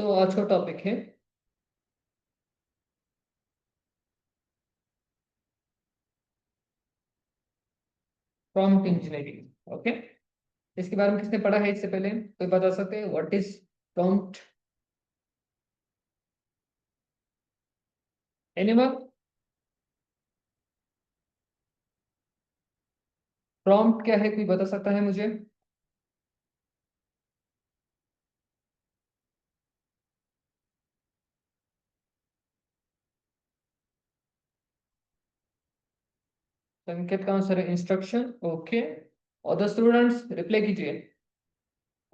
तो आज का टॉपिक है प्रॉम्प्ट इंजीनियरिंग। ओके, इसके बारे में किसने पढ़ा है इससे पहले? कोई बता सकते हैं what is prompt? Anyone? Prompt क्या है, कोई बता सकता है मुझे? संकेत का आंसर है इंस्ट्रक्शन। ओके, और द स्टूडेंट्स रिप्लाई कीजिए।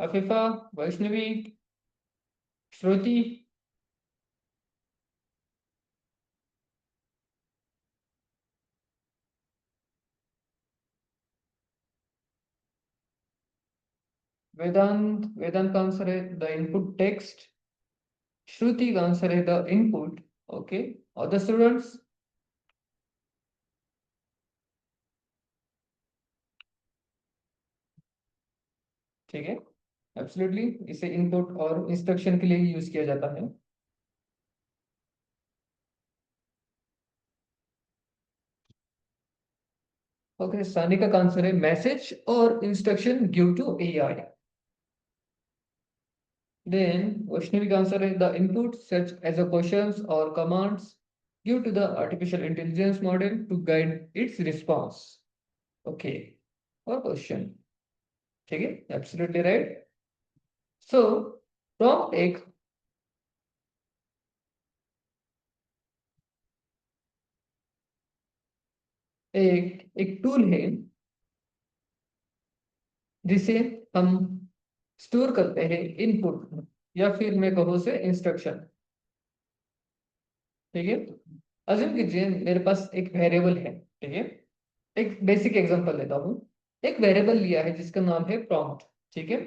अफीफा, वैष्णवी, श्रुति। वेदांत, वेदांत का आंसर है द इनपुट टेक्स्ट। श्रुति का आंसर है द इनपुट। ओके, और द स्टूडेंट्स? ठीक है, एब्सोल्युटली, इसे इनपुट और इंस्ट्रक्शन के लिए यूज किया जाता है। ओके, सानिका का आंसर है मैसेज और instruction give to AI. Then Vaishnavi answer is the input such as a questions or commands give to the artificial intelligence model to guide its response. Okay, or question. ठीक है, absolutely right. So prompt एक tool है जिसे हम store करते हैं input, या फिर मैं कहूँ से इंस्ट्रक्शन। ठीक है, अज्यूम कीजिए मेरे पास एक वेरिएबल है। ठीक है, एक बेसिक एग्जांपल लेता हूँ। एक वेरिएबल लिया है जिसका नाम है प्रॉम्प्ट। ठीक है,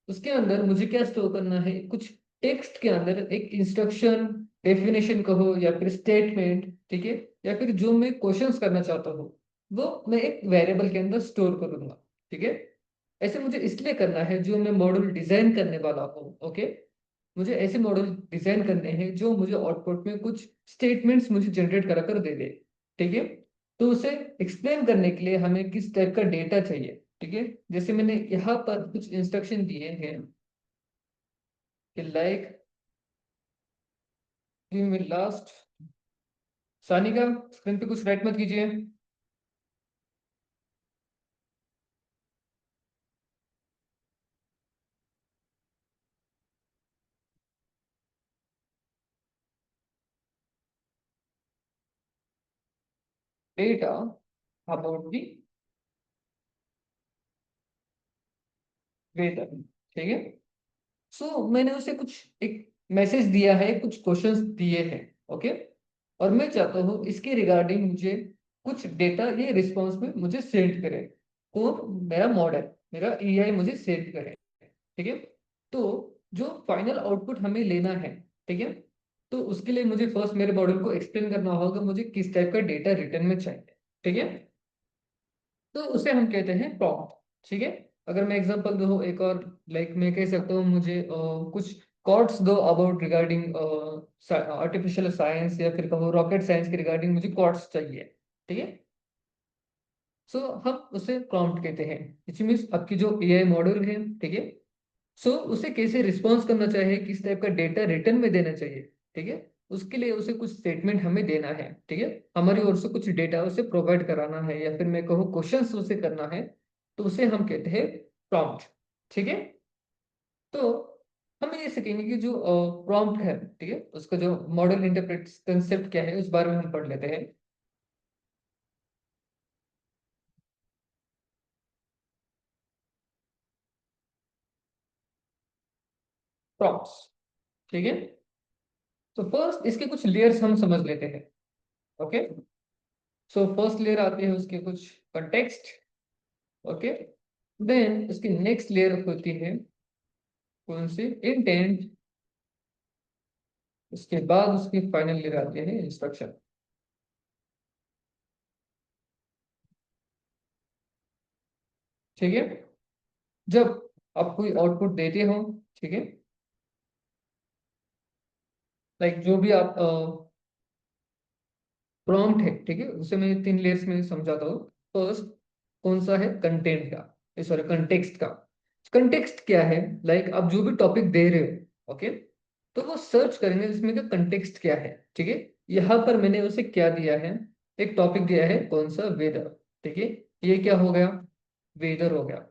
उसके अंदर मुझे क्या स्टोर करना है? कुछ टेक्स्ट के अंदर एक इंस्ट्रक्शन, डेफिनेशन कहो या फिर स्टेटमेंट। ठीक है, या फिर जो मैं क्वेश्चंस करना चाहता हूँ वो मैं एक वेरिएबल के अंदर स्टोर करूंगा। ठीक है, ऐसे मुझे इसलिए करना है जो मैं मॉडल डिजाइन करने वाला हूँ। ओके, मुझे ऐसे मॉडल डिजाइन करने हैं जो मुझे आउटपुट में कुछ स्टेटमेंट्स मुझे जनरेट करा कर दे दे। ठीक है, तो उसे एक्सप्लेन करने के लिए हमें किस टाइप का डेटा चाहिए? ठीक है, जैसे मैंने यहाँ पर कुछ इंस्ट्रक्शन दिए हैं कि like give me last. Sanika, screen पे कुछ राइट मत कीजिए। Data about the weather. ठीक है, सो मैंने उसे कुछ एक मैसेज दिया है, कुछ क्वेश्चंस दिए हैं। ओके, और मैं चाहता हूँ इसके रिगार्डिंग मुझे कुछ डेटा ये रिस्पॉन्स में मुझे सेंड करे। कौन? मेरा मॉडल, मेरा एआई मुझे सेंड करे। ठीक है, तो जो फाइनल आउटपुट हमें लेना है, ठीक है, तो उसके लिए मुझे फर्स्ट मेरे मॉडल को एक्सप्लेन करना होगा मुझे किस टाइप का डेटा रिटर्न में चाहिए। ठीक है, तो उसे हम कहते हैं प्रॉम्प्ट। ठीक है, अगर मैं एग्जांपल दूँ एक और, लाइक मैं कह सकता हूँ मुझे कुछ कोड्स दो अबाउट रिगार्डिंग आर्टिफिशियल साइंस, या फिर कहो रॉकेट साइंस के रिगार्डिंग मुझे कोड्स चाहिए। ठीक है, सो हम उसे प्रॉम्प्ट कहते हैं। इट मीन्स आपकी जो एआई मॉडल है, ठीक है, सो उसे कैसे रिस्पॉन्स करना चाहिए, किस टाइप का डेटा रिटर्न में देना चाहिए। ठीक है, उसके लिए उसे कुछ स्टेटमेंट हमें देना है। ठीक है, हमारी ओर से कुछ डेटा उसे प्रोवाइड कराना है, या फिर मैं कहूँ क्वेश्चंस उसे करना है, तो उसे हम कहते हैं प्रॉम्प्ट। ठीक है, तो हम ये सीखेंगे कि जो प्रॉम्प्ट है, ठीक है, उसका जो मॉडल इंटरप्रेट कंसेप्ट क्या है उस बारे में हम पढ़ लेते हैं। प्रॉम्प्ट्स, ठीक है, तो फर्स्ट इसके कुछ लेयर्स हम समझ लेते हैं। ओके, सो फर्स्ट लेयर आती है उसके कुछ कंटेक्स्ट। ओके, देन इसकी नेक्स्ट लेयर होती है कौन सी? इंटेंट। उसके बाद उसकी फाइनल लेयर आती है इंस्ट्रक्शन। ठीक है, जब आप कोई आउटपुट देते हो, ठीक है, लाइक जो भी आप प्रॉम्प्ट है, ठीक है, उसे मैं 3 लेयर्स में समझाता हूँ। फर्स्ट कौन सा है, कंटेंट का, सॉरी कंटेक्स्ट का। कंटेक्स्ट क्या है, लाइक आप जो भी टॉपिक दे रहे हो, ओके, तो वो सर्च करेंगे इसमें का कंटेक्स्ट क्या है, ठीक है। यहाँ पर मैंने उसे क्या दिया है, एक टॉपिक दिया है, कौन सा, वेदर, ठीक है। ये क्या हो गया, वेदर हो गया।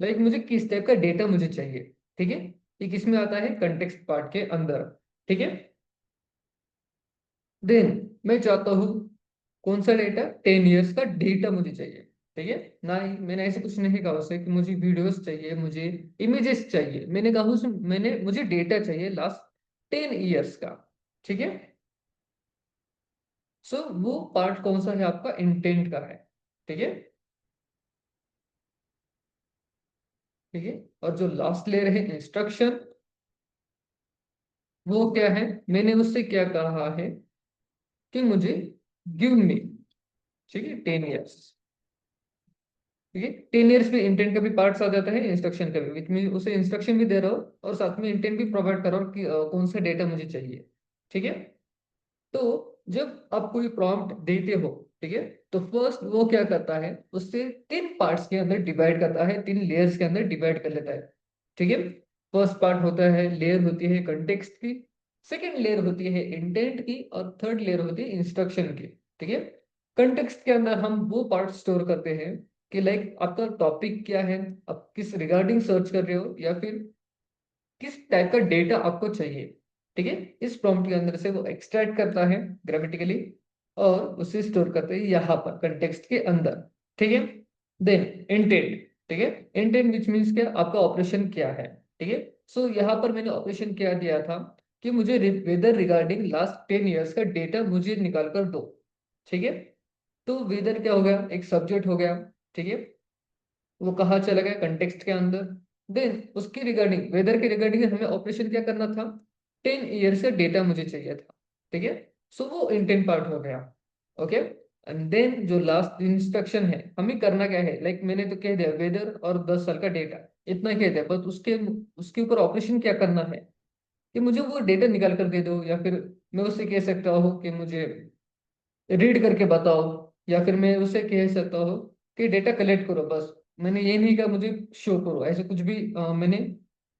लाइक मुझे किस टाइप का डेटा मुझे चाहिए, ठीक है, ये किस में आता है, कंटेक्स्ट पार्ट के अंदर, ठीक है। देन मैं चाहता हूँ कौन सा डेटा, 10 इयर्स का डेटा मुझे चाहिए, ठीक है। ना ही मैंने ऐसे कुछ नहीं कहा उसे कि मुझे वीडियोस चाहिए, मुझे इमेजेस चाहिए, मैंने कहा उसे, मैंने मुझे डेटा चाहिए लास्ट 10 इयर्स का, ठीक है। सो वो पार्ट कौन सा है आपका, इंटेंट का है, ठीक है, ठीक है। और जो लास्ट लेयर है इंस्ट्रक्शन, वो क्या है, मैंने उससे क्या कहा है कि मुझे गिव मी, ठीक है, 10 इयर्स, ठीक है। 10 इयर्स में इंटेंट का भी पार्ट्स आ जाता है, इंस्ट्रक्शन का भी, विच मीन उसे इंस्ट्रक्शन भी दे रहा हो और साथ में इंटेंट भी प्रोवाइड कर रहा हो कि कौन सा डेटा मुझे चाहिए, ठीक है। तो जब आप कोई प्रॉम्प्ट देते हो, ठीक है, तो फर्स्ट वो क्या करता है, उससे 3 पार्ट्स के अंदर डिवाइड करता है, 3 लेयर्स के अंदर डिवाइड कर लेता है, ठीक है। फर्स्ट पार्ट होता है, लेयर होती है कंटेक्स्ट की, सेकेंड लेयर होती है इंटेंट की, और थर्ड लेयर होती है इंस्ट्रक्शन की, ठीक है। कंटेक्स्ट के अंदर हम वो पार्ट स्टोर करते हैं कि लाइक आपका टॉपिक क्या है, आप किस रिगार्डिंग सर्च कर रहे हो, या फिर किस टाइप का डेटा आपको चाहिए, ठीक है। इस प्रॉम्प्ट के अंदर से वो एक्सट्रैक्ट करता है ग्रामेटिकली, और उसे स्टोर करते हैं यहाँ पर कंटेक्स्ट के अंदर, ठीक है। देन इंटेंट, ठीक है, इंटेंट विच मीन्स क्या, आपका ऑपरेशन क्या है, ठीक है। सो यहाँ पर मैंने ऑपरेशन क्या दिया था कि मुझे वेदर रिगार्डिंग लास्ट 10 इयर्स का डेटा मुझे निकाल कर दो, ठीक है। तो वेदर क्या हो गया, एक सब्जेक्ट हो गया, ठीक है, वो कहाँ चला गया, कंटेक्स्ट के अंदर। देन उसकी रिगार्डिंग, वेदर के रिगार्डिंग हमें ऑपरेशन क्या करना था, 10 इयर्स का डेटा मुझे चाहिए था, ठीक है। सो वो इंटेंट पार्ट हो गया, ओके। एंड देन जो लास्ट इंस्ट्रक्शन है, हमें करना क्या है, लाइक मैंने तो कह दिया वेदर और 10 साल का डेटा, इतना कह दिया, बस उसके उसके ऊपर ऑपरेशन क्या करना है कि मुझे वो डेटा निकाल कर दे दो, या फिर मैं उससे कह सकता हूँ कि मुझे रीड करके बताओ, या फिर मैं उसे कह सकता हूँ कि डेटा कलेक्ट करो, बस। मैंने ये नहीं कहा मुझे शो करो, ऐसे कुछ भी मैंने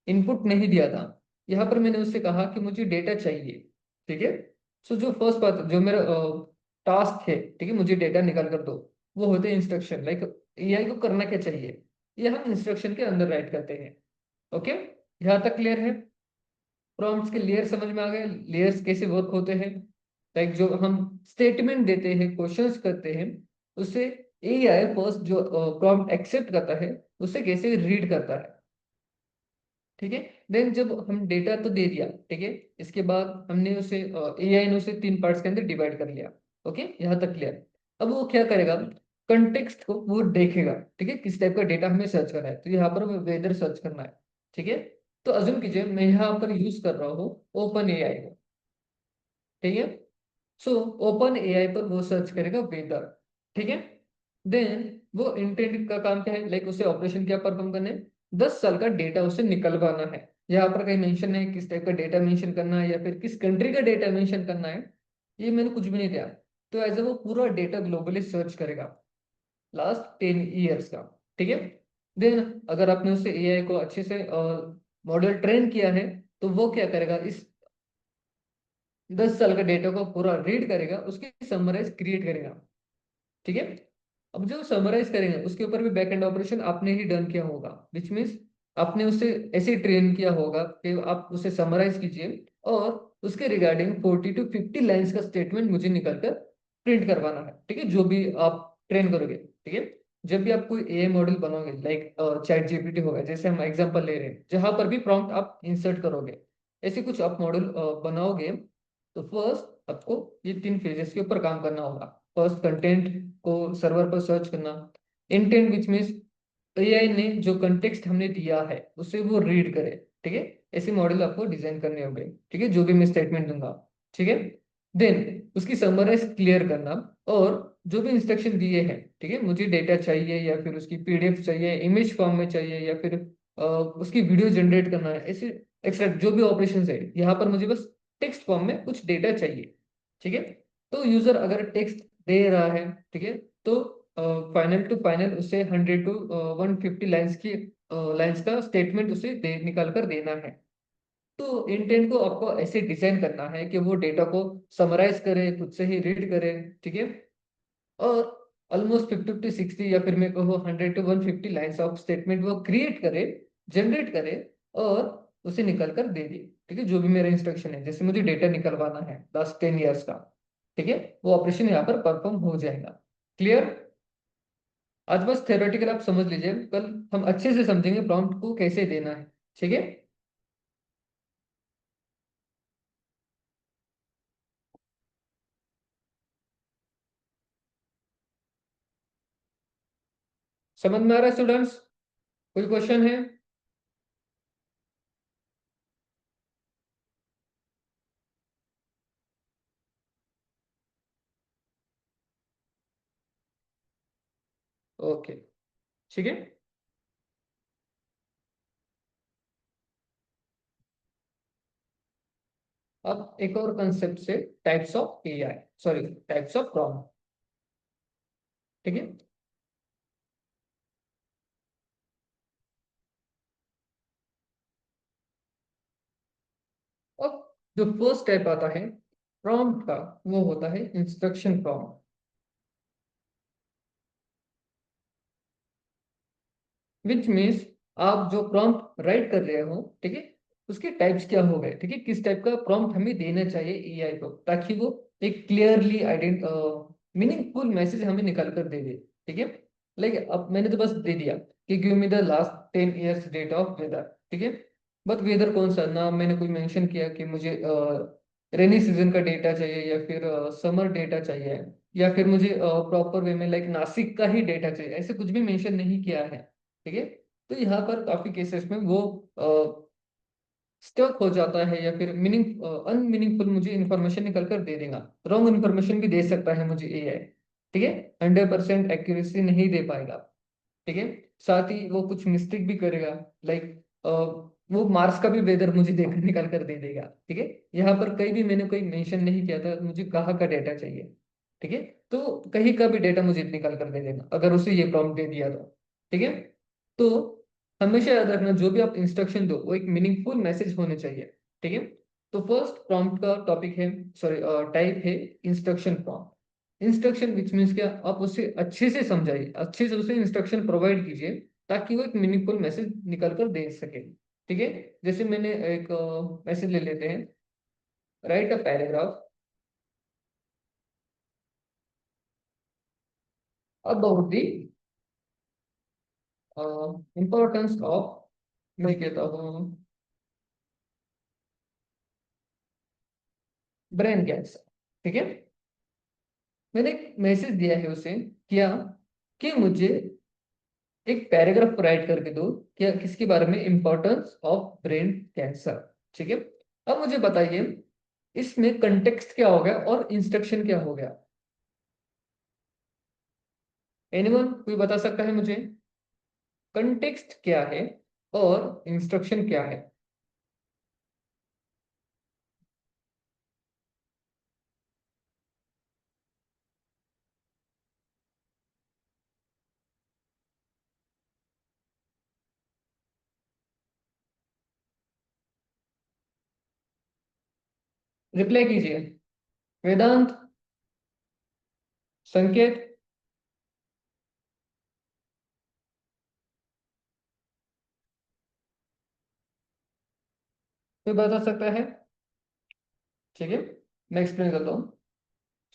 इनपुट नहीं दिया था। यहाँ पर मैंने उससे कहा कि मुझे डेटा चाहिए, ठीक है। सो जो फर्स्ट बात, जो मेरा टास्क है, ठीक है, मुझे डेटा निकाल कर दो, वो होते हैं इंस्ट्रक्शन, लाइक एआई को करना क्या चाहिए, ये हम इंस्ट्रक्शन के अंदर राइट करते हैं, ओके। यहाँ तक क्लियर है। प्रॉम्प्ट्स के लेयर समझ में आ गए, लेयर्स कैसे वर्क होते हैं। लाइक जो हम स्टेटमेंट देते हैं, क्वेश्चंस करते हैं, उससे एआई फर्स्ट जो प्रॉम्प्ट एक्सेप्ट करता है, उसे कैसे रीड करता है, ठीक है। देन जब हम डेटा तो दे दिया, ठीक है, इसके बाद हमने उसे एआई ने उसे 3 पार्ट्स के अंदर डिवाइड कर लिया, ओके, यहाँ तक क्लियर। अब वो क्या करेगा, कंटेक्स्ट को वो देखेगा, ठीक है, किस टाइप का डेटा हमें सर्च करना है, तो यहाँ पर वेदर सर्च करना है, ठीक है। तो अज्यूम कीजिए मैं यहाँ पर यूज कर रहा हूँ ओपन एआई को, ठीक है। सो ओपन एआई पर वो सर्च करेगा वेदर, ठीक है। देन वो इंटेंट का काम क्या है, लाइक उसे ऑपरेशन क्या परफॉर्म करना है, 10 साल का डेटा उसे निकलवाना है। यहाँ पर कहीं मेंशन है किस टाइप का डेटा मेंशन करना है, या फिर किस कंट्री का डेटा मेंशन करना है, ये मैंने कुछ भी नहीं दिया। तो ऐसे वो पूरा डेटा ग्लोबली सर्च करेगा लास्ट 10 इयर्स का, ठीक है। देन अगर आपने उससे एआई को अच्छे से मॉडल ट्रेन किया है, तो वो क्या करेगा, इस 10 साल का डेटा को पूरा रीड करेगा, उसकी समराइज क्रिएट करेगा, ठीक है। अब जो समराइज करेंगे उसके ऊपर भी बैक एंड ऑपरेशन आपने ही डन किया होगा, विच मीन्स आपने उसे ऐसे ट्रेन किया होगा कि आप उसे समराइज कीजिए, और उसके रिगार्डिंग 40 to 50 लाइन्स का स्टेटमेंट मुझे निकलकर प्रिंट करवाना है, ठीक है, जो भी आप ट्रेन करोगे, ठीक है। जब भी आप कोई एआई मॉडल बनाओगे, लाइक चैट जीपीटी होगा, जैसे हम एग्जांपल ले रहे हैं, जहां पर भी प्रॉम्प्ट आप इंसर्ट करोगे, ऐसे कुछ आप मॉडल बनाओगे, तो फर्स्ट आपको ये 3 फेजेस के ऊपर काम करना होगा। फर्स्ट कंटेंट को सर्वर पर सर्च करना, इंटेंट विच मीन्स एआई ने जो कंटेक्स्ट हमने दिया है उसे वो रीड करे, ठीक है। ऐसे मॉडल आपको डिजाइन करने होंगे, ठीक है, जो भी मैं स्टेटमेंट दूंगा, ठीक है। देन उसकी समराइज क्लियर करना, और जो भी इंस्ट्रक्शन दिए हैं, ठीक है, मुझे डेटा चाहिए, या फिर उसकी पीडीएफ चाहिए, इमेज फॉर्म में चाहिए, या फिर उसकी वीडियो जनरेट करना है, ऐसे एक्सट्रैक्ट जो भी ऑपरेशन है, यहाँ पर मुझे बस टेक्स्ट फॉर्म में कुछ डेटा चाहिए। ठीक है, तो यूजर अगर टेक्स्ट दे रहा है, ठीक है, तो फाइनल टू फाइनल उसे 100 to 150 लाइन्स की लाइन्स का स्टेटमेंट उसे निकाल कर देना है। तो इंटेंट को आपको ऐसे डिजाइन करना है कि वो डेटा को समराइज करे, खुद से ही रीड करे। ठीक है, और ऑलमोस्ट 50 to 60 या फिर मैं कहूँ 100 to 150 लाइन्स ऑफ स्टेटमेंट वो क्रिएट करे, जनरेट करे, और उसे निकल कर दे दे। ठीक है, जो भी मेरा इंस्ट्रक्शन है, जैसे मुझे डेटा निकलवाना है लास्ट 10 years का, ठीक है, वो ऑपरेशन यहाँ पर परफॉर्म हो जाएगा। क्लियर? आज बस थ्योरेटिकल आप समझ लीजिए, कल हम अच्छे से समझेंगे प्रॉम्प्ट को कैसे देना है। ठीक है, समझ में आ रहा है स्टूडेंट्स? कोई क्वेश्चन है? ओके, ठीक है। अब एक और कंसेप्ट से, types of AI, sorry, types of prompt. ठीक है, अब जो फर्स्ट टाइप आता है प्रॉम्प्ट का, वो होता है इंस्ट्रक्शन प्रॉम्प्ट। विच मीन्स आप जो प्रॉम्प्ट राइट कर रहे हो, ठीक है, उसके टाइप्स क्या हो गए, ठीक है, किस टाइप का प्रॉम्प्ट हमें देना चाहिए एआई को, ताकि वो एक क्लियरली मीनिंगफुल मैसेज हमें निकाल कर दे दे। ठीक है, लाइक अब मैंने तो बस दे दिया कि give me the last 10 years data of weather. ठीक है, बट वेदर कौन सा, ना मैंने कोई मेंशन किया कि मुझे रेनी सीजन का डेटा चाहिए या फिर समर डेटा चाहिए, या फिर मुझे प्रॉपर वे में लाइक नासिक का ही डेटा चाहिए, ऐसे कुछ भी मेंशन नहीं किया है। ठीक है, तो यहाँ पर काफी केसेस में वो स्टक हो जाता है, या फिर अनमीनिंगफुल मुझे इन्फॉर्मेशन निकल कर दे देगा, रॉन्ग इन्फॉर्मेशन भी दे सकता है मुझे एआई। ठीक है, 100% एक्यूरेसी नहीं दे पाएगा। ठीक है, साथ ही वो कुछ मिस्टेक भी करेगा, लाइक वो मार्स का भी वेदर मुझे देख निकाल कर दे देगा। ठीक है, यहाँ पर कहीं भी मैंने कोई मेंशन नहीं किया था मुझे कहाँ का डेटा चाहिए। ठीक है, तो कहीं का भी डेटा मुझे निकाल कर दे देगा अगर उसे ये प्रॉम्प्ट दे दिया तो। ठीक है, तो हमेशा याद रखना, जो भी आप इंस्ट्रक्शन दो वो एक मीनिंगफुल मैसेज होने चाहिए। ठीक है, तो फर्स्ट प्रॉम्प्ट का टॉपिक है, सॉरी, टाइप है instruction prompt. Instruction which means क्या, आप उसे अच्छे से समझाइए, अच्छे से उसे इंस्ट्रक्शन प्रोवाइड कीजिए, ताकि वो एक मीनिंगफुल मैसेज निकल कर दे सके। ठीक है, जैसे मैंने एक मैसेज ले लेते हैं, right a paragraph about the importance of, मैं कहता हूँ, ब्रेन कैंसर। ठीक है, मैंने एक मैसेज दिया है उसे, क्या कि मुझे एक पैराग्राफ राइट करके दो, क्या किसके बारे में, इंपॉर्टेंस ऑफ ब्रेन कैंसर। ठीक है, अब मुझे बताइए इसमें कंटेक्स्ट क्या हो गया और इंस्ट्रक्शन क्या हो गया? एनीवन, कोई बता सकता है मुझे? कंटेक्स्ट क्या है और इंस्ट्रक्शन क्या है? रिप्लाई कीजिए। वेदांत, संकेत, कोई बता सकता है? ठीक है, मैं एक्सप्लेन करता हूँ।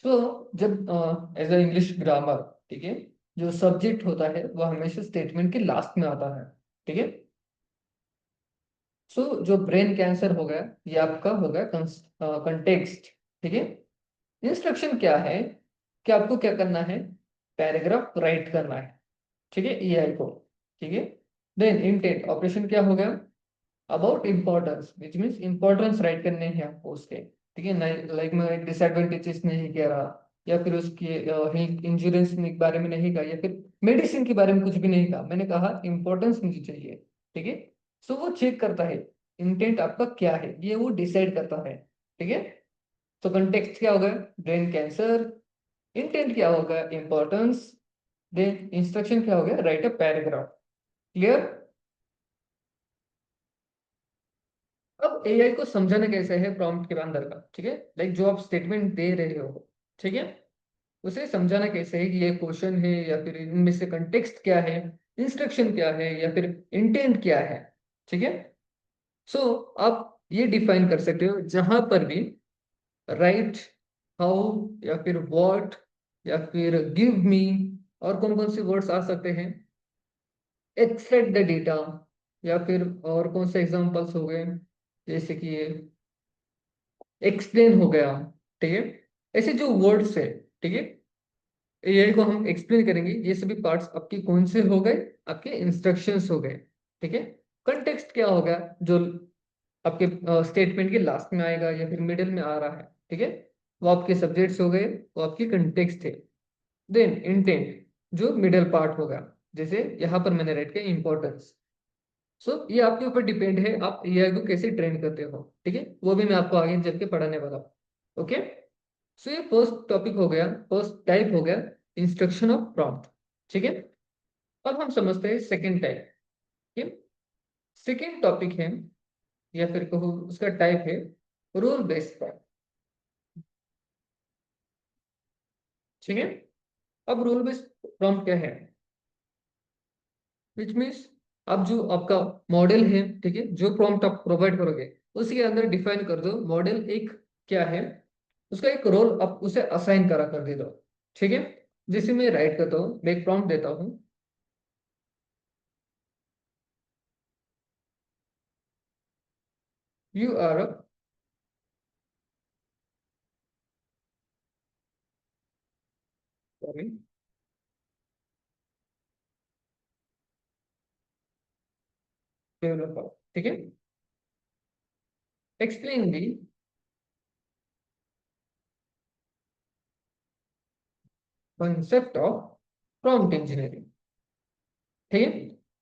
सो जब एज अ इंग्लिश ग्रामर, ठीक है, जो सब्जेक्ट होता है वो हमेशा स्टेटमेंट के लास्ट में आता है। ठीक है, सो जो ब्रेन कैंसर हो गया, ये आपका हो गया कंटेक्स्ट। ठीक है, इंस्ट्रक्शन क्या है कि आपको क्या करना है, पैराग्राफ राइट करना है। ठीक है, एआई को। ठीक है, देन इंटेंट ऑपरेशन क्या हो गया, about importance, which means importance right करने हैं आपको उसके। ठीक है, लाइक मैं डिसएडवांटेजेस नहीं कह रहा, या फिर उसके हेल्थ इंश्योरेंस के बारे में नहीं कहा, या फिर मेडिसिन के बारे में कुछ भी नहीं कहा, मैंने कहा इंपॉर्टेंस मुझे चाहिए। ठीक है, सो वो चेक करता है इंटेंट आपका क्या है ये वो डिसाइड करता है। ठीक है। तो कंटेक्स्ट क्या होगा, ब्रेन कैंसर। इंटेंट क्या होगा, इंपॉर्टेंस। देन इंस्ट्रक्शन क्या हो गया, राइट अ पैराग्राफ। क्लियर। अब एआई को समझाना कैसे है प्रॉम्प्ट के अंदर का, ठीक है, लाइक जो आप स्टेटमेंट दे रहे हो, ठीक है, उसे समझाना कैसे है कि ये क्वेश्चन है या फिर इनमें से कंटेक्स्ट क्या है, इंस्ट्रक्शन क्या है या फिर इंटेंट क्या है। ठीक है। सो आप ये डिफाइन कर सकते हो जहां पर भी राइट, हाउ या फिर व्हाट या फिर गिव मी, और कौन कौन से वर्ड्स आ सकते हैं, एक्सट्रैक्ट द डेटा, या फिर और कौन से एग्जांपल्स हो गए, जैसे कि एक्सप्लेन हो गया। ठीक है। ऐसे जो वर्ड्स है, ठीक है, एआई को हम एक्सप्लेन करेंगे, ये सभी पार्ट्स आपके कौन से हो गए, आपके इंस्ट्रक्शंस हो गए। ठीक है। कंटेक्स्ट क्या होगा, जो आपके स्टेटमेंट के लास्ट में आएगा या फिर मिडिल में आ रहा है। ठीक है। वो आपके सब्जेक्ट्स हो गए, वो आपकी कंटेक्स्ट है। देन इंटेंट, जो मिडिल पार्ट होगा, जैसे यहाँ पर मैंने राइट किया इंपॉर्टेंस। सो ये आपके ऊपर डिपेंड है आप एआई को कैसे ट्रेन करते हो। ठीक है, वो भी मैं आपको आगे चल के पढ़ाने वाला हूँ। ओके। सो ये फर्स्ट टॉपिक हो गया, फर्स्ट टाइप हो गया, इंस्ट्रक्शन ऑफ प्रॉम्प्ट। ठीक है। अब हम समझते हैं सेकंड टाइप। ठीक है। सेकंड टॉपिक है या फिर कहो उसका टाइप है रूल बेस्ड प्रॉम्प्ट। ठीक है। अब रूल बेस्ड प्रॉम्प्ट क्या है, विच मीन्स आप जो आपका मॉडल है, ठीक है, जो प्रॉम्प्ट आप प्रोवाइड करोगे उसके अंदर डिफाइन कर दो मॉडल एक क्या है, उसका एक रोल आप उसे असाइन करा कर दे दो। ठीक है। जैसे मैं राइट करता हूँ, मैं एक प्रॉम्प्ट देता हूँ, you are a sorry developer. ठीक है। Explain the concept of prompt engineering. ठीक है।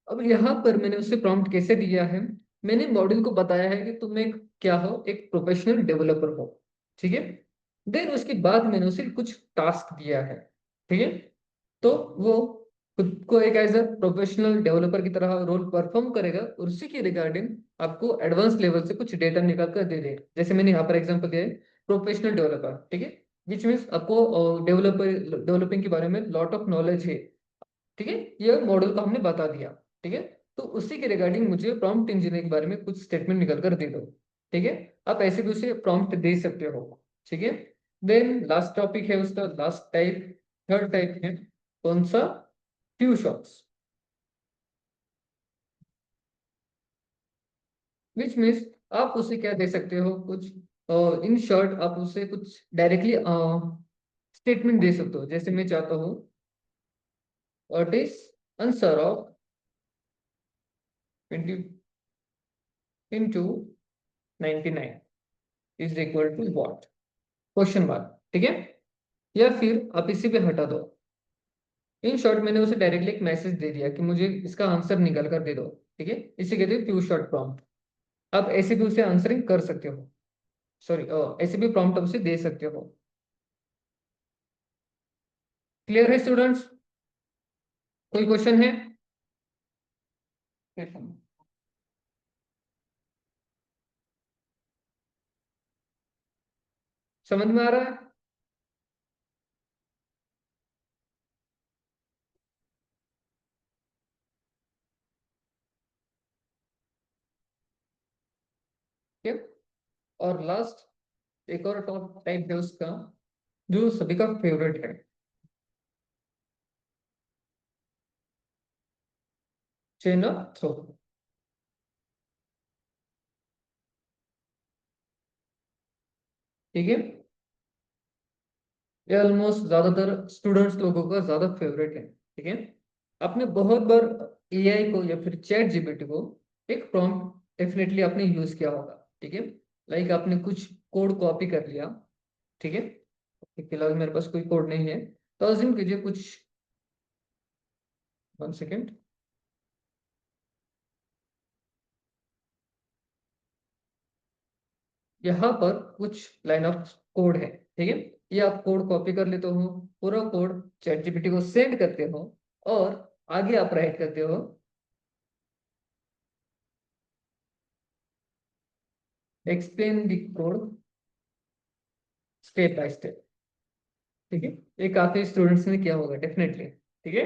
अब यहाँ पर मैंने उसे प्रॉम्प्ट कैसे दिया है, मैंने मॉडल को बताया है कि तुम एक क्या हो, एक प्रोफेशनल डेवलपर हो। ठीक है। देन उसके बाद मैंने उसे कुछ टास्क दिया है। ठीक है। तो वो खुद को एक एज अ प्रोफेशनल डेवलपर की तरह रोल परफॉर्म करेगा और उसी के रिगार्डिंग आपको एडवांस लेवल से कुछ डेटा निकाल कर दे दे, जैसे मैंने यहाँ पर एग्जांपल दिया है प्रोफेशनल डेवलपर। ठीक है। विच मीन्स आपको डेवलपिंग के बारे में लॉट ऑफ नॉलेज है। ठीक है। ये मॉडल को हमने बता दिया। ठीक है। तो उसी के रिगार्डिंग मुझे प्रॉम्प्ट इंजीनियरिंग के बारे में कुछ स्टेटमेंट निकल कर दे दो। ठीक है। आप ऐसे भी उसे प्रॉम्प्ट दे सकते हो। ठीक है। देन लास्ट टॉपिक है उसका लास्ट टाइप, थर्ड टाइप है कौन सा, फ्यू शॉट्स। विच मीन्स आप उसे क्या दे सकते हो, कुछ इन शॉर्ट आप उसे कुछ डायरेक्टली स्टेटमेंट दे सकते हो, जैसे मैं चाहता हूँ what is answer of 20 into 99 is equal to what, question mark. ठीक है। या फिर आप इसी पे हटा दो, इन शॉर्ट मैंने उसे डायरेक्टली एक मैसेज दे दिया कि मुझे इसका आंसर निकाल कर दे दो। ठीक है। इसे कहते हैं फ्यू शॉर्ट प्रॉम्प्ट। आप ऐसे भी उसे आंसरिंग कर सकते हो, सॉरी ऐसे भी प्रॉम्प्ट आप उसे दे सकते हो। क्लियर है स्टूडेंट्स, कोई क्वेश्चन है? समझ में आ रहा है? ठीक है। और लास्ट एक और टॉप टाइप है उसका, जो सभी का फेवरेट है, चेन ऑफ थ्रो। ठीक है। ये ऑलमोस्ट ज्यादातर स्टूडेंट्स लोगों का ज्यादा फेवरेट है। ठीक है। आपने बहुत बार एआई को या फिर चैट जीपीटी को एक प्रॉम्प्ट डेफिनेटली आपने यूज किया होगा। ठीक है। लाइक आपने कुछ कोड कॉपी कर लिया। ठीक है। फिलहाल मेरे पास कोई कोड नहीं है, तो अज्यूम कीजिए कुछ, 1 सेकेंड। यहाँ पर कुछ लाइन ऑफ कोड है, ठीक है। ये आप कोड कॉपी कर लेते हो, पूरा कोड चैट जीपीटी को सेंड करते हो और आगे आप राइट करते हो explain the code step by step, ठीक है। ये काफी स्टूडेंट्स ने किया होगा डेफिनेटली, ठीक है।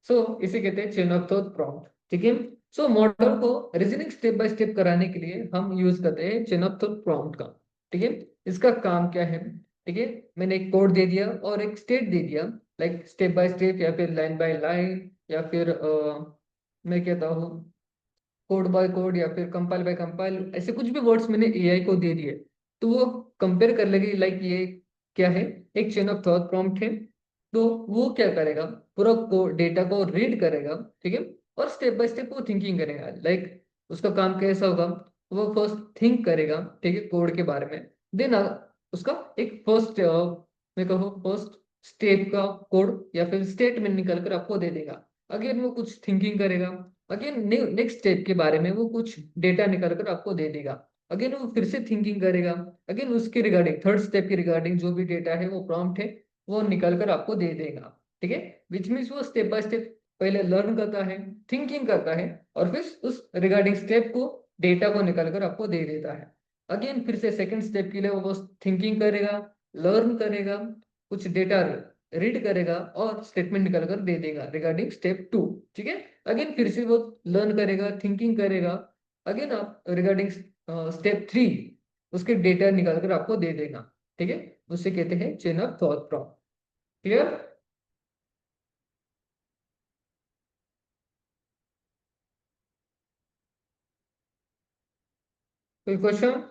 सो इसे कहते हैं चेन ऑफ थॉट प्रॉम्प्ट, ठीक है। सो मॉडल को रीजनिंग स्टेप बाय स्टेप कराने के लिए हम यूज करते हैं चेन ऑफ थॉट प्रॉम्प्ट का, ठीक है। इसका काम क्या है, ठीक है। मैंने एक कोड दे दिया और एक स्टेट दे दिया, लाइक स्टेप बाय स्टेप या फिर लाइन बाय लाइन या फिर मैं कहता हूँ कोड बाय कोड या फिर कंपाइल बाय कंपाइल, ऐसे कुछ भी वर्ड्स मैंने एआई को दे दिए तो वो कंपेयर कर लेगी, लाइक ये क्या है, एक चेन ऑफ थॉट प्रॉम्प्ट है। तो वो क्या करेगा, पूरा डेटा को रीड करेगा, ठीक है। और स्टेप बाय स्टेप वो थिंकिंग करेगा, लाइक उसका काम कैसा होगा, वो फर्स्ट थिंक करेगा, ठीक है, कोड के बारे में। देन उसका एक फर्स्ट मैं कहूँ फर्स्ट स्टेप का कोड या फिर स्टेटमेंट निकल कर आपको दे देगा। अगेन वो कुछ थिंकिंग करेगा, अगेन नेक्स्ट स्टेप के बारे में वो कुछ डेटा निकाल कर आपको दे देगा। अगेन वो फिर से थिंकिंग करेगा, अगेन उसके रिगार्डिंग थर्ड स्टेप के रिगार्डिंग जो भी डेटा है वो प्रॉम्प्ट है वो निकाल कर आपको दे देगा, ठीक है। विच मीन्स वो स्टेप बाय स्टेप पहले लर्न करता है, थिंकिंग करता है और फिर उस रिगार्डिंग स्टेप को डेटा को निकाल कर आपको दे देता है। अगेन फिर से सेकंड स्टेप के लिए वो थिंकिंग करेगा, लर्न करेगा, कुछ डेटा रीड करेगा और स्टेटमेंट निकाल कर दे देगा रिगार्डिंग स्टेप 2, ठीक है। अगेन फिर से वो लर्न करेगा, थिंकिंग करेगा, अगेन आप रिगार्डिंग स्टेप 3 उसके डेटा निकाल कर आपको दे देगा, ठीक है। उसे कहते हैं chain of thought prompt. Clear? कोई क्वेश्चन?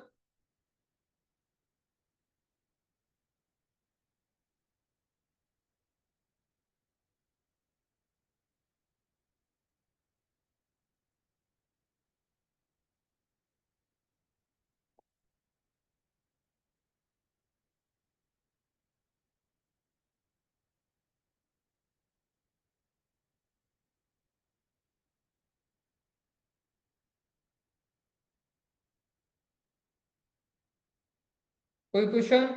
कोई क्वेश्चन?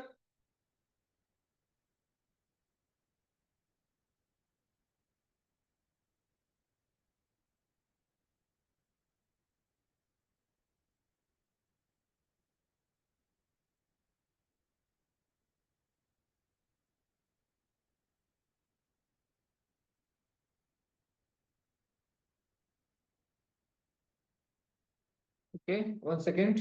Okay, 1 second.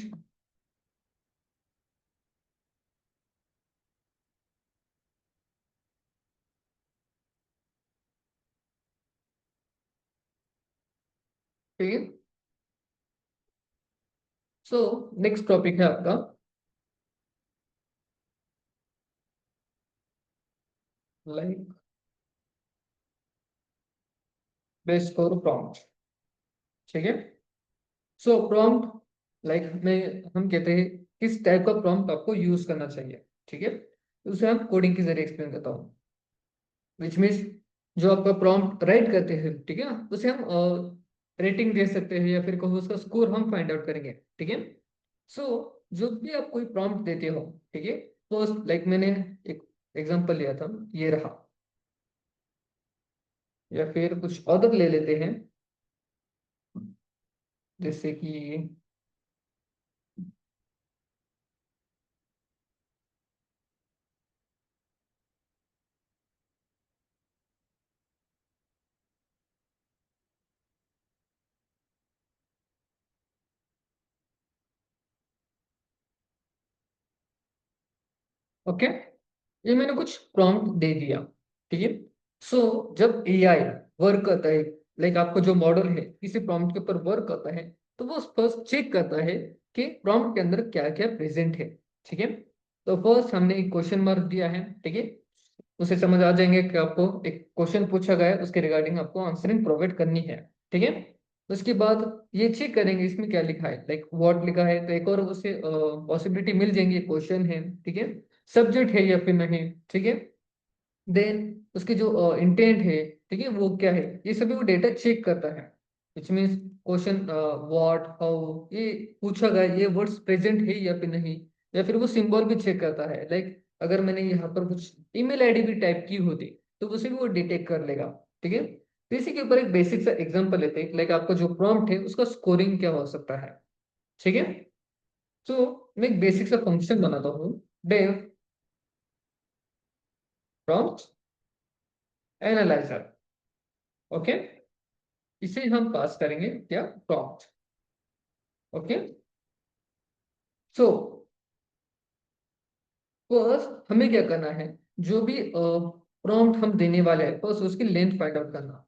ठीक है। सो नेक्स्ट टॉपिक है आपका लाइक बेस्ट फॉर प्रॉम्प्ट, ठीक है। सो प्रॉम्प्ट लाइक मैं हम कहते हैं किस टाइप का प्रॉम्प्ट आपको यूज करना चाहिए, ठीक है। उसे हम कोडिंग के जरिए एक्सप्लेन करता हूँ। विच मीन्स जो आपका प्रॉम्प्ट राइट करते हैं, ठीक है ना, उसे हम रेटिंग दे सकते हैं या फिर कहो उसका स्कोर हम फाइंड आउट करेंगे, ठीक है। सो जब भी आप कोई प्रॉम्प्ट देते हो, ठीक है, फर्स्ट लाइक मैंने एक एग्जांपल लिया था, ये रहा, या फिर कुछ अदर ले लेते हैं जैसे कि ओके, ये मैंने कुछ प्रॉम्प्ट दे दिया, ठीक है। सो जब एआई वर्क करता है, लाइक आपको जो मॉडल है किसी प्रॉम्प्ट के ऊपर वर्क करता है, तो वो फर्स्ट चेक करता है कि प्रॉम्प्ट के अंदर क्या क्या प्रेजेंट है, ठीक है। तो फर्स्ट हमने एक क्वेश्चन मार्क दिया है, ठीक है। उसे समझ आ जाएंगे कि आपको एक क्वेश्चन पूछा गया है, उसके रिगार्डिंग आपको आंसरिंग प्रोवाइड करनी है, ठीक है। उसके बाद ये चेक करेंगे इसमें क्या लिखा है, लाइक व्हाट लिखा है तो एक और उसे पॉसिबिलिटी मिल जाएंगी, क्वेश्चन है, ठीक है, सब्जेक्ट है या फिर नहीं, ठीक है। देन उसके जो इंटेंट है, ठीक है, वो क्या है, ये सभी वो डेटा चेक करता है। Which means question what how ये पूछा गया, ये वर्ड्स प्रेजेंट है या फिर नहीं, या फिर वो सिंबल भी चेक करता है, लाइक अगर मैंने यहाँ पर कुछ ईमेल आईडी भी टाइप की होती तो उसे भी वो डिटेक्ट कर लेगा। ठीक है, तो इसी के ऊपर एक बेसिक सा एग्जांपल लेते हैं, लाइक आपका जो प्रॉम्प्ट है उसका स्कोरिंग क्या हो सकता है। ठीक है, तो मैं एक बेसिक सा फंक्शन बनाता हूँ, डेव प्रॉम्प्ट एनालाइजर। ओके, इसे हम पास करेंगे क्या, प्रॉम्प्ट। ओके, सो फर्स्ट हमें क्या करना है, जो भी प्रॉम्प्ट हम देने वाले हैं फर्स्ट उसकी लेंथ फाइंड आउट करना।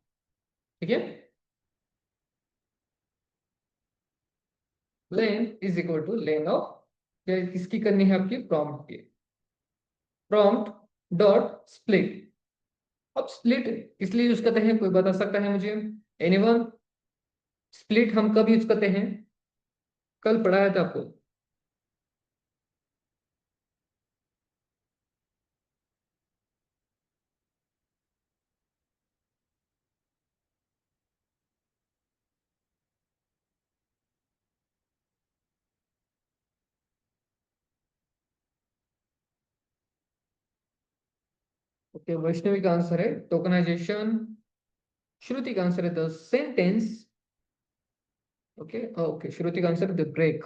ठीक है, length is equal to length of, क्या किसकी करनी है, आपकी प्रॉम्प्ट की। Prompt dot split. अब स्प्लिट इसलिए यूज करते हैं, कोई बता सकता है मुझे, एनीवन? स्प्लिट हम कब यूज करते हैं, कल पढ़ाया था आपको। ओके, वैष्णवी का आंसर है टोकनाइजेशन। श्रुति का आंसर है the sentence. Okay okay, Shruti का answer the break.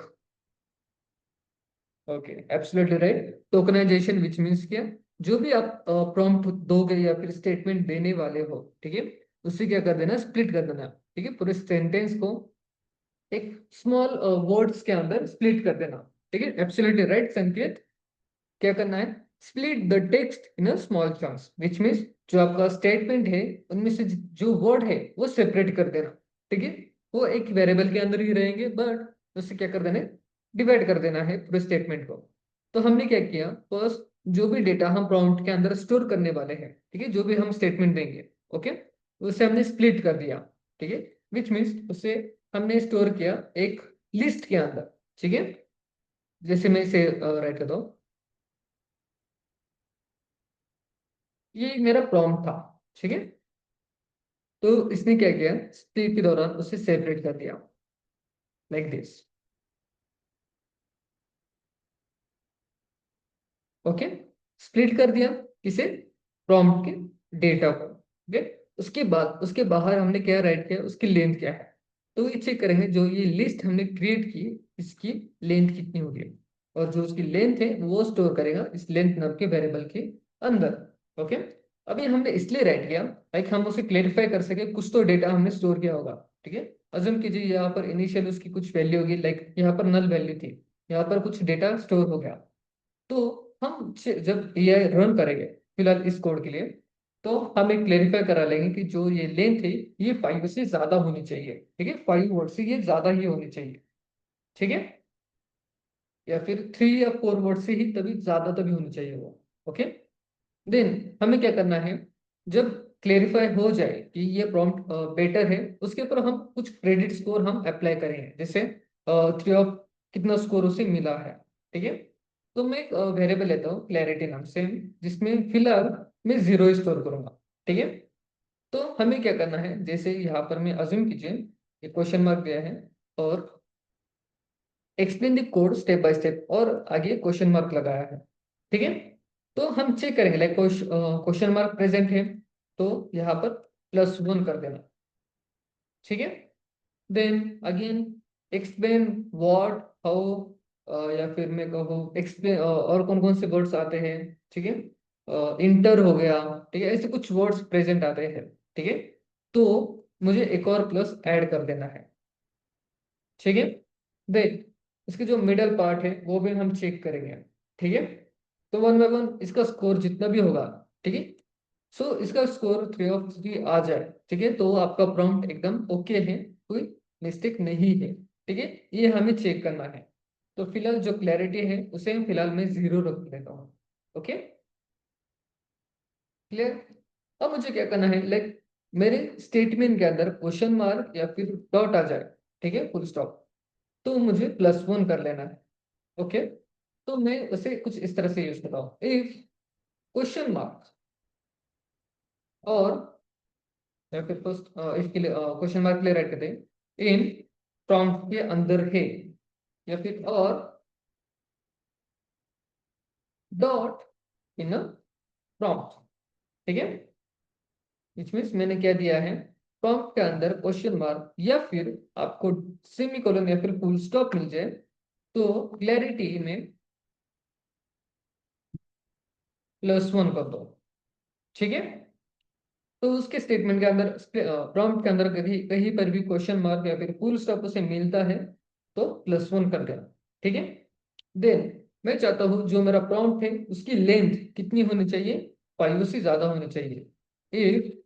Okay, absolutely right. Tokenisation which means क्या, जो भी आप प्रॉम्प्ट दोगे या फिर स्टेटमेंट देने वाले हो, ठीक है, उससे क्या कर देना, स्प्लिट कर देना। ठीक है, पूरे सेंटेंस को एक स्मॉल वर्ड्स के अंदर स्प्लिट कर देना। ठीक है, एब्सोल्युटली राइट संकेत। क्या करना है, split the text in a small chunks which means जो आपका स्टेटमेंट है उनमें से जो वर्ड है वो सेपरेट कर देना। ठीक है, वो एक वेरिएबल के अंदर ही रहेंगे बट उससे क्या कर देना है, डिवाइड कर देना है पूरे स्टेटमेंट को। तो हमने क्या किया, फर्स्ट जो भी डेटा हम प्रॉम्प्ट के अंदर स्टोर करने वाले हैं, ठीक है, जो भी हम स्टेटमेंट देंगे, ओके, उसे हमने स्प्लिट कर दिया। ठीक है, विच मीन्स उसे हमने स्टोर किया एक लिस्ट के अंदर। ठीक है, जैसे मैं इसे राइट करता हूँ, ये मेरा प्रॉम्प्ट था। ठीक है, तो इसने क्या किया, स्प्लिट के दौरान उसे सेपरेट कर दिया लाइक दिस। ओके, स्प्लिट कर दिया किसे, प्रॉम्प्ट के डेटा को। ओके, उसके बाद उसके बाहर हमने क्या राइट किया, उसकी लेंथ क्या है। तो ये चेक करेंगे जो ये लिस्ट हमने क्रिएट की इसकी लेंथ कितनी होगी, और जो उसकी लेंथ है वो स्टोर करेगा इस लेंथ नाम के वेरिएबल के अंदर। ओके, अभी हमने इसलिए राइट किया लाइक हम उसे क्लेरिफाई कर सके, कुछ तो डेटा हमने स्टोर किया होगा। ठीक है, अज्यूम कीजिए यहाँ पर इनिशियल उसकी कुछ वैल्यू होगी, लाइक यहाँ पर नल वैल्यू थी, यहाँ पर कुछ डेटा स्टोर हो गया। तो हम जब एआई रन करेंगे फिलहाल इस कोड के लिए, तो हम एक क्लेरिफाई करा लेंगे कि जो ये लेंथ है ये 5 से ज्यादा होनी चाहिए। ठीक है, 5 वर्ड से ये ज्यादा ही होनी चाहिए। ठीक है, या फिर 3 या 4 वर्ड से ही तभी ज्यादा तभी होनी चाहिए वो। ओके, देन हमें क्या करना है, जब क्लेरिफाई हो जाए कि ये प्रॉम्प्ट बेटर है, उसके ऊपर हम कुछ क्रेडिट स्कोर हम अप्लाई करेंगे, जैसे 3 ऑफ कितना स्कोर उसे मिला है। ठीक है, तो मैं एक वेरिएबल लेता हूँ क्लैरिटी नाम से, जिसमें फिलहाल मैं 0 स्टोर करूंगा। ठीक है, तो हमें क्या करना है, जैसे यहाँ पर मैं अज्यूम कीजिए एक क्वेश्चन मार्क दिया है और explain the code step by step और आगे क्वेश्चन मार्क लगाया है। ठीक है, तो हम चेक करेंगे लाइक क्वेश्चन मार्क प्रेजेंट है तो यहाँ पर +1 कर देना। ठीक है, then again explain what how, या फिर मैं कहूँ एक्सप्लेन और कौन कौन से वर्ड्स आते हैं। ठीक है, इंटर हो गया। ठीक है, ऐसे कुछ वर्ड्स प्रेजेंट आते हैं। ठीक है, तो मुझे एक और प्लस ऐड कर देना है। ठीक है, देन इसके जो मिडल पार्ट है वो भी हम चेक करेंगे। ठीक है, तो 1 बाय 1 इसका स्कोर जितना भी होगा, ठीक है, सो इसका स्कोर 3 ऑफ 3 आ जाए, ठीक है, तो आपका प्रॉम्प्ट एकदम ओके है, कोई मिस्टेक नहीं है। ठीक है, ये हमें चेक करना है। तो फिलहाल जो क्लैरिटी है उसे फिलहाल मैं 0 रख देता हूँ। Okay, clear. अब मुझे क्या करना है, लाइक मेरे स्टेटमेंट के अंदर क्वेश्चन मार्क या फिर डॉट आ जाए, ठीक है, फुल स्टॉप, तो मुझे +1 कर लेना है। ओके, तो मैं उसे कुछ इस तरह से यूज करता हूँ, इफ क्वेश्चन मार्क और या फिर फर्स्ट इसके लिए क्वेश्चन मार्क के लिए राइट करते हैं इन प्रॉम्प्ट के अंदर है, या फिर और डॉट इन अ प्रॉम्प्ट, ठीक है। विच मीन्स मैंने क्या दिया है, प्रॉम्प्ट के अंदर क्वेश्चन मार्क या फिर आपको सेमीकोलन या फिर फुल स्टॉप मिल जाए तो क्लैरिटी में +1 कर दो, ठीक है। तो उसके स्टेटमेंट के अंदर, प्रॉम्प्ट के अंदर कहीं कहीं पर भी क्वेश्चन मार्क या फिर फुल स्टॉप उसे मिलता है तो +1 कर देना, ठीक है। देन मैं चाहता हूं जो मेरा प्रॉम्प्ट है उसकी लेंथ कितनी होनी चाहिए, 5 से ज्यादा होनी चाहिए। इफ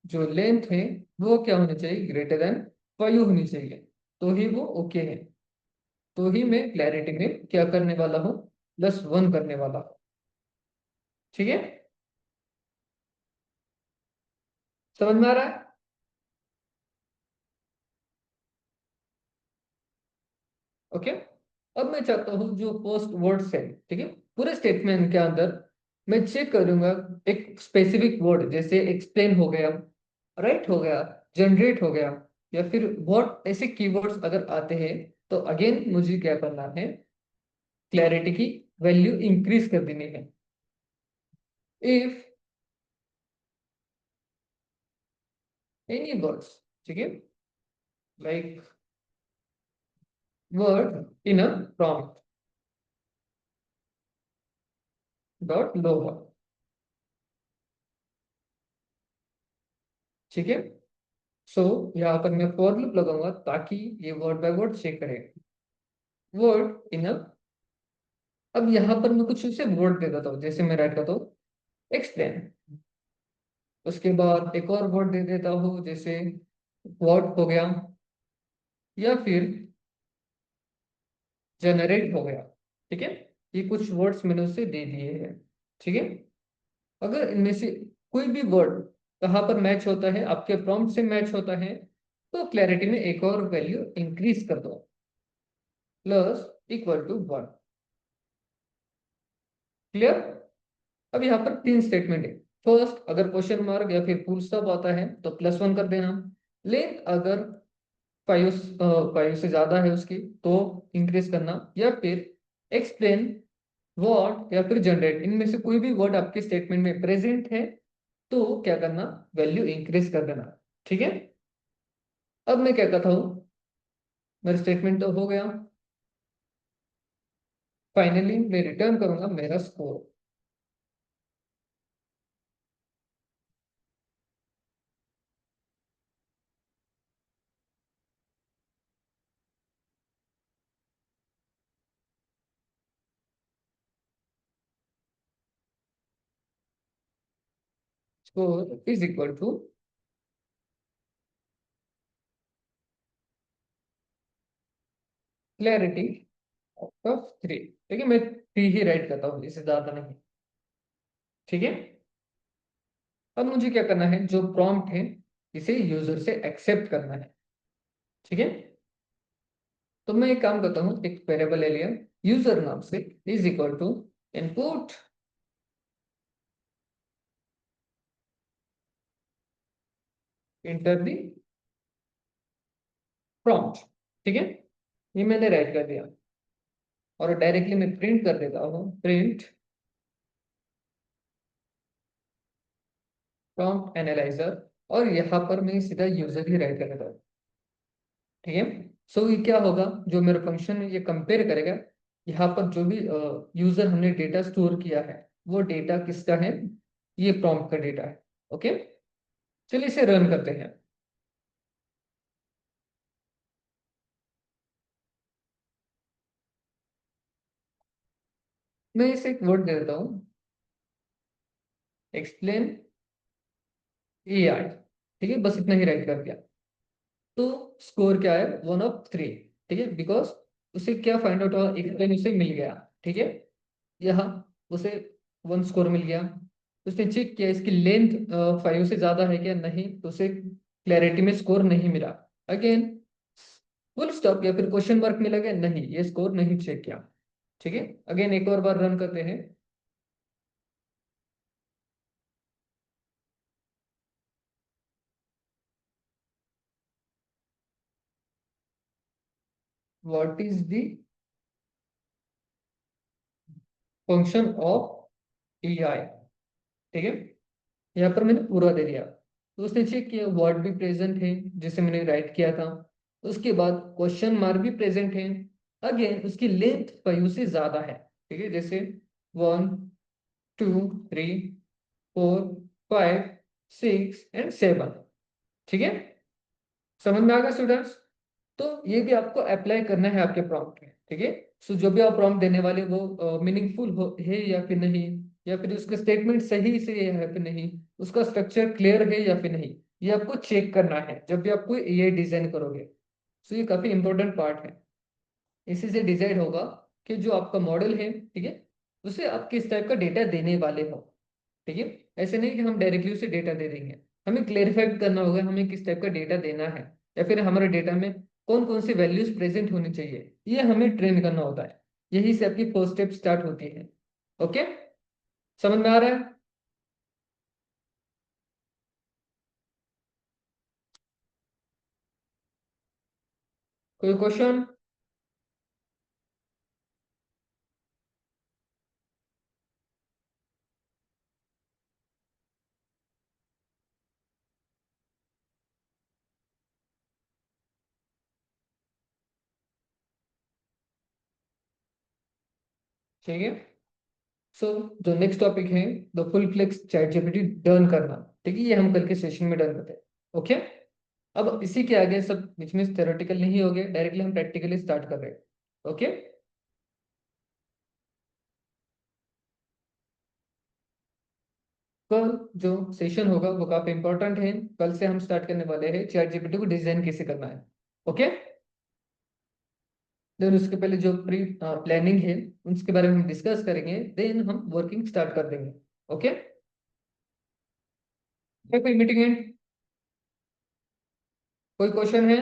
जो लेंथ है वो क्या होनी चाहिए, >5 होनी चाहिए, तो ही वो ओके है, तो ही मैं क्लैरिटी में क्या करने वाला हूँ, +1 करने वाला हूँ, ठीक है। समझ में आ रहा है? ओके। अब मैं चाहता हूँ जो पोस्ट वर्ड्स है, ठीक है, पूरे स्टेटमेंट के अंदर मैं चेक करूंगा एक स्पेसिफिक वर्ड, जैसे एक्सप्लेन हो गया, राइट हो गया, जनरेट हो गया, या फिर व्हाट, ऐसे कीवर्ड्स अगर आते हैं तो अगेन मुझे क्या करना है, क्लैरिटी की वैल्यू इंक्रीज कर देनी है। इफ एनी वर्ड्स, ठीक है, like word in a prompt dot lower, ठीक है। सो यहाँ पर मैं फॉर लूप लगाऊंगा ताकि ये वर्ड बाय वर्ड चेक करे, वर्ड इन अ, अब यहाँ पर मैं कुछ उसे वर्ड दे देता हूँ, जैसे मैं राइट करता हूँ एक्सप्लेन, उसके बाद एक और वर्ड दे देता हूँ जैसे व्हाट हो गया, या फिर जनरेट हो गया, ठीक है। ये कुछ वर्ड्स मैंने उसे दे दिए हैं, ठीक है। अगर इनमें से कोई भी वर्ड कहाँ पर मैच होता है, आपके प्रॉम्प्ट से मैच होता है, तो क्लैरिटी में एक और वैल्यू इंक्रीज कर दो, +=1। क्लियर? अब यहाँ पर 3 स्टेटमेंट है। फर्स्ट, अगर क्वेश्चन मार्क या फिर फुल स्टॉप आता है तो +1 कर देना। लेंथ अगर 5 से ज्यादा है उसकी तो इंक्रीज करना, या फिर एक्सप्लेन, व्हाट या फिर जनरेट, इनमें से कोई भी वर्ड आपके स्टेटमेंट में प्रेजेंट है तो क्या करना, वैल्यू इंक्रीज कर देना, ठीक है। अब मैं क्या कहता हूँ, मेरा स्टेटमेंट तो हो गया, फाइनली मैं रिटर्न करूंगा मेरा score. Score is equal to clarity of 3, ठीक है। मैं 3 ही राइट करता हूँ, इससे ज्यादा नहीं, ठीक है। अब मुझे क्या करना है, जो प्रॉम्प्ट है इसे यूजर से एक्सेप्ट करना है, ठीक है। तो मैं एक काम करता हूँ, एक वेरिएबल ले लिया यूजर नाम से, is equal to input enter the prompt, ठीक है। ये मैंने राइट कर दिया और डायरेक्टली मैं प्रिंट कर देता हूँ, प्रिंट प्रॉम्प्ट एनालाइजर, और यहाँ पर मैं सीधा यूजर ही राइट कर देता हूँ, ठीक है। सो ये क्या होगा, जो मेरा फंक्शन है ये कंपेयर करेगा यहाँ पर जो भी यूजर हमने डेटा स्टोर किया है वो डेटा किसका है, ये प्रॉम्प्ट का डेटा है, ओके। चलिए इसे रन करते हैं। मैं इसे एक वर्ड दे देता हूँ, एक्सप्लेन AI, ठीक है, बस इतना ही राइट कर दिया। तो स्कोर क्या है, 1/3, ठीक है, बिकॉज उसे क्या फाइंड आउट हुआ, एक्सप्लेन उसे मिल गया, ठीक है। यहाँ उसे 1 स्कोर मिल गया। उसने चेक किया इसकी लेंथ 5 से ज्यादा है क्या, नहीं, तो उसे क्लैरिटी में स्कोर नहीं मिला। अगेन फुल स्टॉप या फिर क्वेश्चन मार्क मिला गया, नहीं, ये स्कोर नहीं चेक किया, ठीक है। अगेन एक और बार रन करते हैं। What is the function of E I, ठीक है। यहाँ पर मैंने पूरा दे दिया, तो उसने चेक किया वर्ड भी प्रेजेंट है जिसे मैंने राइट किया था, उसके बाद क्वेश्चन मार्क भी प्रेजेंट है, अगेन उसकी लेंथ 5 से ज्यादा है, ठीक है, जैसे 1 2 3 4 5 6 एंड 7, ठीक है। समझ में आ गया स्टूडेंट्स? तो ये भी आपको अप्लाई करना है आपके प्रॉम्प्ट में, ठीक है। सो जो भी आप प्रॉम्प्ट देने वाले वो मीनिंगफुल हो है या फिर नहीं, या फिर उसका स्टेटमेंट सही से है फिर नहीं, उसका स्ट्रक्चर क्लियर है या फिर नहीं, ये आपको चेक करना है जब भी आप कोई एआई डिजाइन करोगे। सो ये काफी इंपॉर्टेंट पार्ट है। इसी से डिसाइड होगा कि जो आपका मॉडल है, ठीक है, उसे आप किस टाइप का डेटा देने वाले हो, ठीक है। ऐसे नहीं कि हम डायरेक्टली उसे डेटा दे देंगे, हमें क्लेरिफाई करना होगा हमें किस टाइप का डेटा देना है, या फिर हमारे डेटा में कौन कौन सी वैल्यूज प्रेजेंट होनी चाहिए, ये हमें ट्रेन करना होता है। यही से आपकी फर्स्ट स्टेप स्टार्ट होती है। ओके, समझ में आ रहा है? कोई क्वेश्चन? ठीक है। सो जो नेक्स्ट टॉपिक है, the full flex chat GPT done करना, ठीक है, ये हम कल के सेशन में डन करते हैं। ओके, अब इसी के आगे सब बीच में थ्योरेटिकल नहीं हो गया, डायरेक्टली हम प्रैक्टिकली स्टार्ट कर रहे हैं। ओके, कल जो सेशन होगा वो काफी इंपॉर्टेंट है, कल से हम स्टार्ट करने वाले हैं चैट जीपीटी को डिजाइन कैसे करना है। ओके, देन उसके पहले जो प्री प्लानिंग है उसके बारे में हम डिस्कस करेंगे, देन हम वर्किंग स्टार्ट कर देंगे। ओके, क्या कोई मीटिंग है? कोई क्वेश्चन है?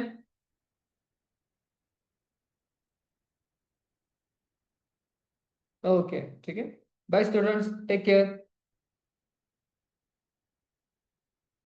ओके, ठीक है। Bye students, take care.